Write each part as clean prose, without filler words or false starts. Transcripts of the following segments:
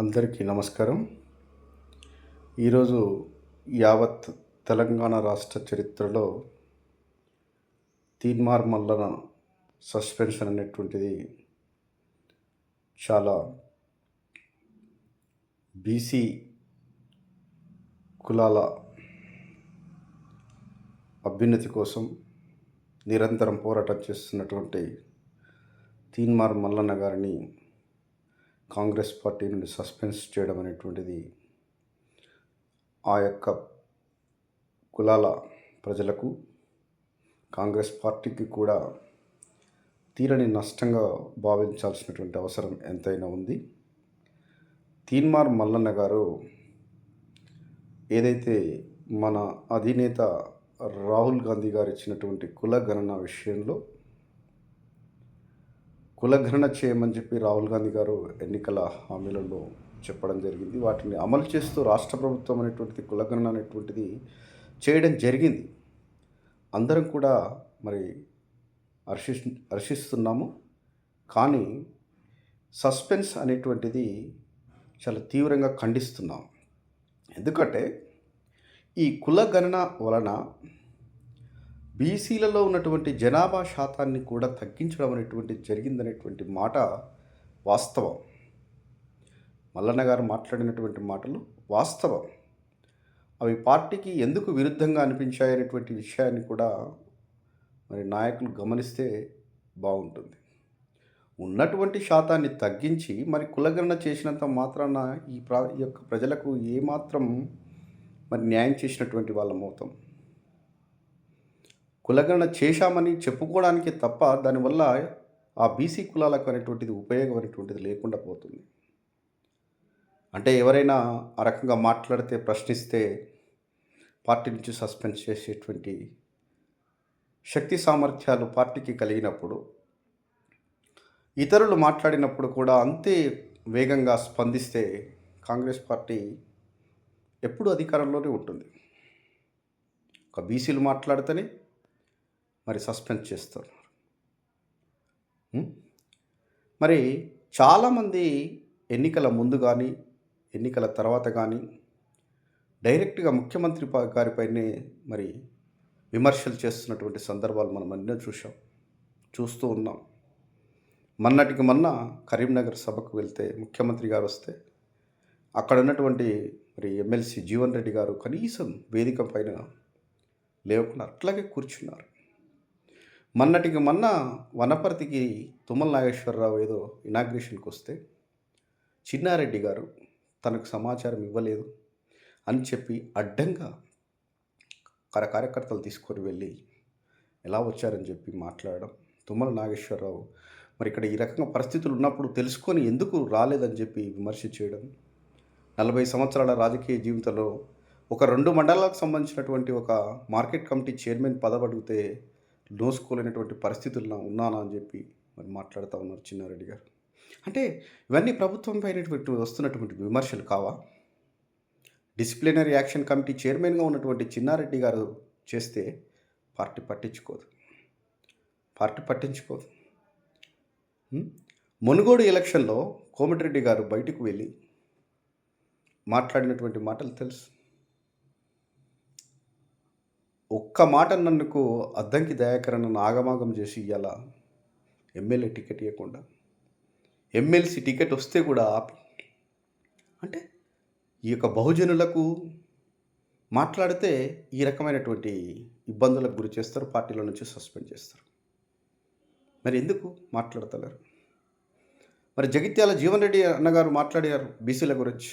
అందరికీ నమస్కారం. ఈరోజు యావత్ తెలంగాణ రాష్ట్ర చరిత్రలో తీన్మార్ మల్లన సస్పెన్షన్ అనేటువంటిది చాలా బీసీ కులాల అభ్యున్నతి కోసం నిరంతరం పోరాటం చేస్తున్నటువంటి తీన్మార్ మల్లన్న గారిని కాంగ్రెస్ పార్టీ నుండి సస్పెన్స్ చేయడం అనేటువంటిది ఆ యొక్క కులాల ప్రజలకు కాంగ్రెస్ పార్టీకి కూడా తీరని నష్టంగా భావించాల్సినటువంటి అవసరం ఎంతైనా ఉంది. తీన్మార్ మల్లన్న గారు ఏదైతే మన అధినేత రాహుల్ గాంధీ గారు ఇచ్చినటువంటి కులగణన విషయంలో కులగణన చేయమని చెప్పి రాహుల్ గాంధీ గారు ఎన్నికల హామీలలో చెప్పడం జరిగింది. వాటిని అమలు చేస్తూ రాష్ట్ర ప్రభుత్వం అనేటువంటిది కులగణన అనేటువంటిది చేయడం జరిగింది. అందరం కూడా మరి హర్షిస్తున్నాము. కానీ సస్పెన్స్ అనేటువంటిది చాలా తీవ్రంగా ఖండిస్తున్నాం. ఎందుకంటే ఈ కులగణన వలన బీసీలలో ఉన్నటువంటి జనాభా శాతాన్ని కూడా తగ్గించడం అనేటువంటిది జరిగిందనేటువంటి మాట వాస్తవం. మల్లన్న గారు మాట్లాడినటువంటి మాటలు వాస్తవం. అవి పార్టీకి ఎందుకు విరుద్ధంగా అనిపించాయనేటువంటి విషయాన్ని కూడా మరి నాయకులు గమనిస్తే బాగుంటుంది. ఉన్నటువంటి శాతాన్ని తగ్గించి మరి కులగణన చేసినంత మాత్రాన ఈ యొక్క ప్రజలకు ఏమాత్రం మరి న్యాయం చేసినటువంటి వాళ్ళమవుతాం. కులగణన చేశామని చెప్పుకోవడానికి తప్ప దానివల్ల ఆ బీసీ కులాలకు అనేటువంటిది ఉపయోగం అనేటువంటిది లేకుండా పోతుంది. అంటే ఎవరైనా ఆ రకంగా మాట్లాడితే ప్రశ్నిస్తే పార్టీ నుంచి సస్పెండ్ చేసేటువంటి శక్తి సామర్థ్యాలు పార్టీకి కలిగినప్పుడు ఇతరులు మాట్లాడినప్పుడు కూడా అంతే వేగంగా స్పందిస్తే కాంగ్రెస్ పార్టీ ఎప్పుడు అధికారంలోనే ఉంటుంది. ఒక బీసీలు మాట్లాడితేనే మరి సస్పెండ్ చేస్తారు. మరి చాలామంది ఎన్నికల ముందు కానీ ఎన్నికల తర్వాత కానీ డైరెక్ట్గా ముఖ్యమంత్రి గారిపైనే మరి విమర్శలు చేస్తున్నటువంటి సందర్భాలు మనం ఎన్నో చూస్తూ ఉన్నాం. మొన్నటికి మొన్న కరీంనగర్ సభకు వెళ్తే ముఖ్యమంత్రి గారు వస్తే అక్కడ ఉన్నటువంటి మరి ఎమ్మెల్సీ జీవన్ రెడ్డి గారు కనీసం వేదిక పైన లేకుండా అట్లాగే కూర్చున్నారు. మొన్నటికి మొన్న వనపర్తికి తుమ్మల నాగేశ్వరరావు ఏదో ఇనాగ్రేషన్కి వస్తే చిన్నారెడ్డి గారు తనకు సమాచారం ఇవ్వలేదు అని చెప్పి అడ్డంగా కార్యకర్తలు తీసుకొని వెళ్ళి ఎలా వచ్చారని చెప్పి మాట్లాడడం. తుమ్మల నాగేశ్వరరావు మరి ఇక్కడ ఈ రకంగా పరిస్థితులు ఉన్నప్పుడు తెలుసుకొని ఎందుకు రాలేదని చెప్పి విమర్శ చేయడం. 40 సంవత్సరాల రాజకీయ జీవితంలో ఒక 2 మండలాలకు సంబంధించినటువంటి ఒక మార్కెట్ కమిటీ చైర్మన్ పదవి అడిగితే నోసుకోలేనటువంటి పరిస్థితుల్లో ఉన్నానా అని చెప్పి మరి మాట్లాడుతూ ఉన్నారు చిన్నారెడ్డి గారు. అంటే ఇవన్నీ ప్రభుత్వం పైన వస్తున్నటువంటి విమర్శలు కావా? డిసిప్లినరీ యాక్షన్ కమిటీ చైర్మన్గా ఉన్నటువంటి చిన్నారెడ్డి గారు చేస్తే పార్టీ పట్టించుకోదు. మునుగోడు ఎలక్షన్లో కోమటిరెడ్డి గారు బయటకు వెళ్ళి మాట్లాడినటువంటి మాటలు తెలుసు. ఒక్క మాట నన్నుకు అద్దంకి దయాకరణ ఆగమాగం చేసి ఇవాళ ఎమ్మెల్యే టికెట్ ఇవ్వకుండా ఎమ్మెల్సీ టికెట్ వస్తే కూడా ఆపి, అంటే ఈ యొక్క బహుజనులకు మాట్లాడితే ఈ రకమైనటువంటి ఇబ్బందులకు గురి చేస్తారు, పార్టీలో నుంచి సస్పెండ్ చేస్తారు. మరి ఎందుకు మాట్లాడతలేరు? మరి జగిత్యాల జీవన్ రెడ్డి అన్నగారు మాట్లాడారు బీసీల గురించి.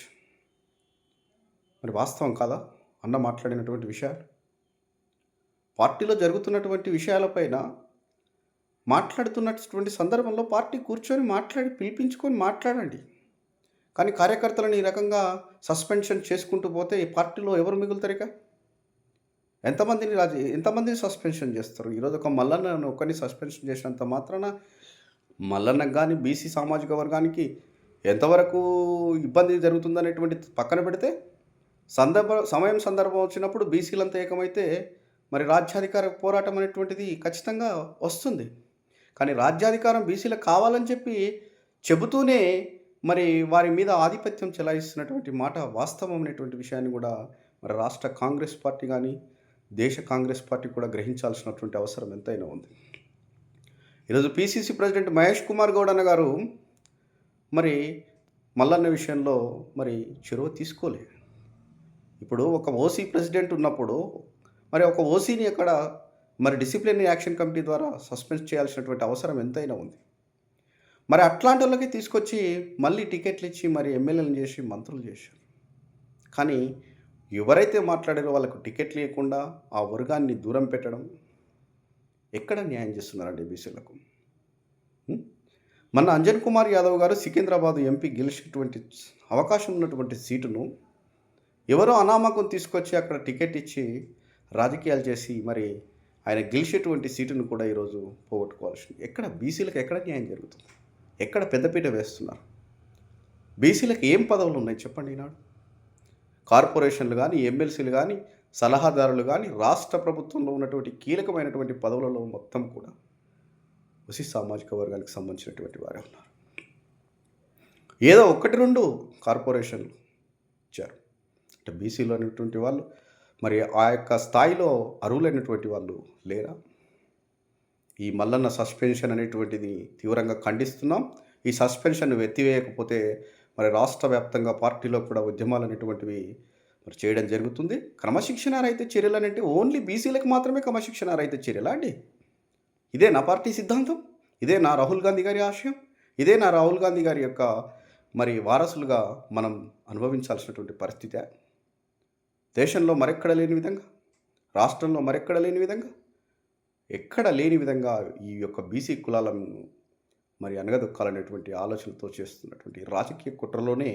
మరి వాస్తవం కాదా అన్న మాట్లాడినటువంటి విషయాలు? పార్టీలో జరుగుతున్నటువంటి విషయాలపైన మాట్లాడుతున్నటువంటి సందర్భంలో పార్టీ కూర్చొని పిలిపించుకొని మాట్లాడండి. కానీ కార్యకర్తలను ఈ రకంగా సస్పెన్షన్ చేసుకుంటూ పోతే ఈ పార్టీలో ఎవరు మిగులుతారు? ఇక ఎంతమందిని సస్పెన్షన్ చేస్తారు? ఈరోజు ఒక మల్లన్న ఒకరిని సస్పెన్షన్ చేసినంత మాత్రాన మల్లన్నకు కానీ బీసీ సామాజిక వర్గానికి ఎంతవరకు ఇబ్బంది జరుగుతుందనేటువంటి పక్కన పెడితే సందర్భం వచ్చినప్పుడు బీసీలంతా ఏకమైతే మరి రాజ్యాధికార పోరాటం అనేటువంటిది ఖచ్చితంగా వస్తుంది. కానీ రాజ్యాధికారం బీసీలకు కావాలని చెప్పి చెబుతూనే మరి వారి మీద ఆధిపత్యం చెలాయిస్తున్నటువంటి మాట వాస్తవం అనేటువంటి విషయాన్ని కూడా మరి రాష్ట్ర కాంగ్రెస్ పార్టీ గానీ, దేశ కాంగ్రెస్ పార్టీ కూడా గ్రహించాల్సినటువంటి అవసరం ఎంతైనా ఉంది. ఈరోజు పీసీసీ ప్రెసిడెంట్ మహేష్ కుమార్ గౌడ్ అన్న గారు మరి మల్లన్న విషయంలో మరి చొరవ తీసుకోలే. ఇప్పుడు ఒక ఓసీ ప్రెసిడెంట్ ఉన్నప్పుడు మరి ఒక ఓసీని అక్కడ మరి డిసిప్లినరీ యాక్షన్ కమిటీ ద్వారా సస్పెండ్ చేయాల్సినటువంటి అవసరం ఎంతైనా ఉంది. మరి అట్లాంటి వాళ్ళకి తీసుకొచ్చి మళ్ళీ టికెట్లు ఇచ్చి మరి ఎమ్మెల్యేలను చేసి మంత్రులు చేశారు. కానీ ఎవరైతే మాట్లాడారో వాళ్ళకు టికెట్లు ఇవ్వకుండా ఆ వర్గాన్ని దూరం పెట్టడం ఎక్కడ న్యాయం చేస్తున్నారండి బీసీలకు? మొన్న అంజన్ కుమార్ యాదవ్ గారు సికింద్రాబాద్ ఎంపీ గెలిచేటువంటి అవకాశం ఉన్నటువంటి సీటును ఎవరో అనామకం తీసుకొచ్చి అక్కడ టికెట్ ఇచ్చి రాజకీయాలు చేసి మరి ఆయన గెలిచేటువంటి సీటును కూడా ఈరోజు పోగొట్టుకోవాల్సింది. ఎక్కడ బీసీలకు ఎక్కడ న్యాయం జరుగుతుంది? ఎక్కడ పెద్దపీట వేస్తున్నారు? బీసీలకు ఏం పదవులు ఉన్నాయి చెప్పండి ఈనాడు? కార్పొరేషన్లు కానీ, ఎమ్మెల్సీలు కానీ, సలహాదారులు కానీ, రాష్ట్ర ప్రభుత్వంలో ఉన్నటువంటి కీలకమైనటువంటి పదవులలో మొత్తం కూడా ఓసీ సామాజిక వర్గానికి సంబంధించినటువంటి వారే ఉన్నారు. ఏదో 1-2 కార్పొరేషన్లు ఇచ్చారు. అంటే బీసీలో అనేటువంటి వాళ్ళు మరి ఆ యొక్క స్థాయిలో అర్హులైనటువంటి వాళ్ళు లేరా? ఈ మల్లన్న సస్పెన్షన్ అనేటువంటిది తీవ్రంగా ఖండిస్తున్నాం. ఈ సస్పెన్షన్ ఎత్తివేయకపోతే మరి రాష్ట్ర వ్యాప్తంగా పార్టీలో కూడా ఉద్యమాలు అనేటువంటివి మరి చేయడం జరుగుతుంది. క్రమశిక్షణారహిత చర్యలు అంటే ఓన్లీ బీసీలకు మాత్రమే క్రమశిక్షణారహిత చర్యలా అండి? ఇదే నా పార్టీ సిద్ధాంతం? ఇదే నా రాహుల్ గాంధీ గారి ఆశయం? ఇదే నా రాహుల్ గాంధీ గారి యొక్క మరి వారసులుగా మనం అనుభవించాల్సినటువంటి పరిస్థితే? దేశంలో మరెక్కడ లేని విధంగా, రాష్ట్రంలో మరెక్కడ లేని విధంగా, ఎక్కడ లేని విధంగా ఈ యొక్క బీసీ కులాలను మరి అనగదొక్కాలనేటువంటి ఆలోచనతో చేస్తున్నటువంటి రాజకీయ కుట్రలోనే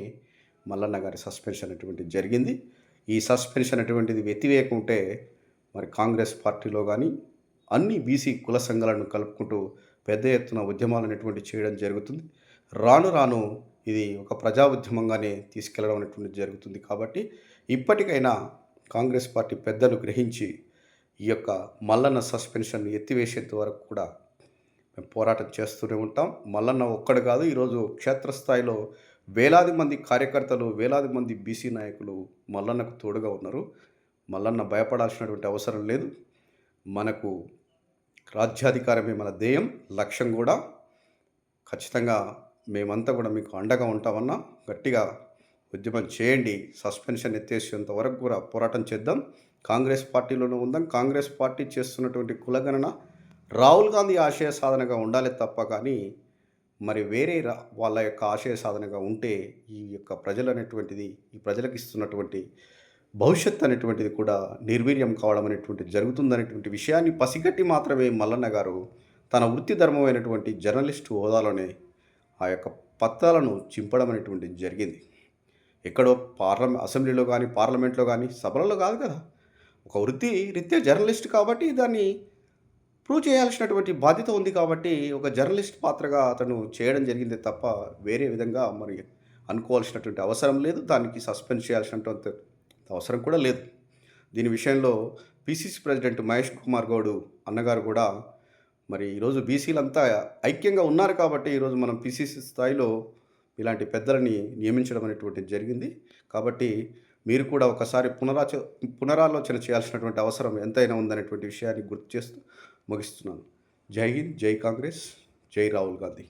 మల్లన్న గారి సస్పెన్షన్ అనేటువంటిది జరిగింది. ఈ సస్పెన్షన్ అటువంటిది ఎత్తివేయకుంటే మరి కాంగ్రెస్ పార్టీలో కానీ అన్ని బీసీ కుల సంఘాలను కలుపుకుంటూ పెద్ద ఎత్తున ఉద్యమాలు అనేటువంటి చేయడం జరుగుతుంది. రాను రాను ఇది ఒక ప్రజా ఉద్యమంగానే తీసుకెళ్లడం అనేటువంటిది జరుగుతుంది. కాబట్టి ఇప్పటికైనా కాంగ్రెస్ పార్టీ పెద్దలు గ్రహించి ఈ యొక్క మల్లన్న సస్పెన్షన్ ఎత్తివేసేంత వరకు కూడా మేము పోరాటం చేస్తూనే ఉంటాం. మల్లన్న ఒక్కడు కాదు, ఈరోజు క్షేత్రస్థాయిలో వేలాది మంది కార్యకర్తలు, వేలాది మంది బీసీ నాయకులు మల్లన్నకు తోడుగా ఉన్నారు. మల్లన్న భయపడాల్సినటువంటి అవసరం లేదు. మనకు రాజ్యాధికారమే మన ధ్యేయం, లక్ష్యం కూడా. ఖచ్చితంగా మేమంతా కూడా మీకు అండగా ఉంటామన్నా. గట్టిగా ఉద్యమం చేయండి. సస్పెన్షన్ ఎత్తేసేంత వరకు కూడా పోరాటం చేద్దాం. కాంగ్రెస్ పార్టీలోనే ఉందాం. కాంగ్రెస్ పార్టీ చేస్తున్నటువంటి కులగణన రాహుల్ గాంధీ ఆశయ సాధనగా ఉండాలి తప్ప కానీ మరి వేరే వాళ్ళ యొక్క ఆశయ సాధనగా ఉంటే ఈ యొక్క ప్రజలు అనేటువంటిది, ఈ ప్రజలకు ఇస్తున్నటువంటి భవిష్యత్తు అనేటువంటిది కూడా నిర్వీర్యం కావడం అనేటువంటిది జరుగుతుందనేటువంటి విషయాన్ని పసిగట్టి మాత్రమే మల్లన్న గారు తన వృత్తి ధర్మమైనటువంటి జర్నలిస్టు హోదాలోనే ఆ యొక్క పత్రాలను చింపడం అనేటువంటిది జరిగింది. ఎక్కడో అసెంబ్లీలో కానీ, పార్లమెంట్లో కానీ, సభలలో కాదు కదా. ఒక వృత్తి రీత్యా జర్నలిస్ట్ కాబట్టి దాన్ని ప్రూవ్ చేయాల్సినటువంటి బాధ్యత ఉంది. కాబట్టి ఒక జర్నలిస్ట్ పాత్రగా అతను చేయడం జరిగింది తప్ప వేరే విధంగా మరి అనుకోవాల్సినటువంటి అవసరం లేదు. దానికి సస్పెండ్ చేయాల్సినటువంటి అవసరం కూడా లేదు. దీని విషయంలో పీసీసీ ప్రెసిడెంట్ మహేష్ కుమార్ గౌడ్ అన్నగారు కూడా మరి ఈరోజు బీసీలంతా ఐక్యంగా ఉన్నారు కాబట్టి ఈరోజు మనం పీసీసీ స్థాయిలో ఇలాంటి పెద్దలని నియమించడం అనేటువంటిది జరిగింది. కాబట్టి మీరు కూడా ఒకసారి పునరాలోచన చేయాల్సినటువంటి అవసరం ఎంతైనా ఉందనేటువంటి విషయాన్ని గుర్తు చేస్తూ ముగిస్తున్నాను. జై హింద్, జై కాంగ్రెస్, జై రాహుల్ గాంధీ.